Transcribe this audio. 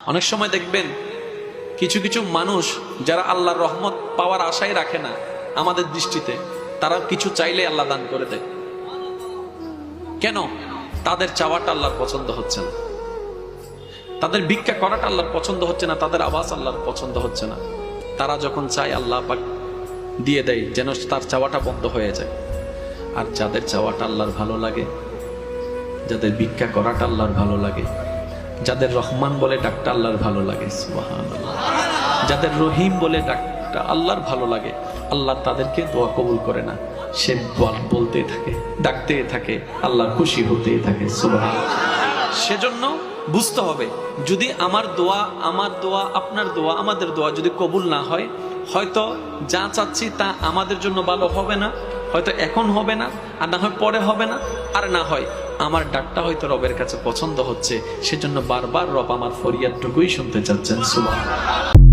অনেক সময় দেখবেন কিছু কিছু মানুষ যারা আল্লাহর রহমত পাওয়ার আশাই রাখে না, আমাদের দৃষ্টিতে তারা কিছু চাইলে আল্লাহ দান করে দেয়। কেন? তাদের চাওয়াটা আল্লাহর পছন্দ হচ্ছে না, তাদের ভিক্ষা করাটা আল্লাহর পছন্দ হচ্ছে না, তাদের আওয়াজ আল্লাহর পছন্দ হচ্ছে না। তারা যখন চায় আল্লাহ পাক দিয়ে দেয়, যেন তার চাওয়াটা বন্ধ হয়ে যায়। আর যাদের চাওয়াটা আল্লাহর ভালো লাগে, যাদের ভিক্ষা করাটা আল্লাহর ভালো লাগে, যাদের রহমান বলে ডাকটা আল্লাহর ভালো লাগে, সুবহানাল্লাহ, যাদের রহিম বলে ডাকটা আল্লাহর ভালো লাগে, আল্লাহ তাদেরকে দোয়া কবুল করে না। সে দোয়া বলতেই থাকে, ডাকতেই থাকে, আল্লাহ খুশি হতেই থাকে, সুবহানাল্লাহ। সেজন্য বুঝতে হবে, যদি আমার দোয়া, আপনার দোয়া, আমাদের দোয়া যদি কবুল না হয়, হয়তো যা চাচ্ছি তা আমাদের জন্য ভালো হবে না, হয়তো এখন হবে না, আর না হয় পরে হবে না, আর না হয় আমার ডাকটা হয়তো রবের কাছে পছন্দ হচ্ছে, সেজন্য বারবার রব আমার ফরিয়াদটুকুই শুনতে চাচ্ছেন, সুবহানাল্লাহ।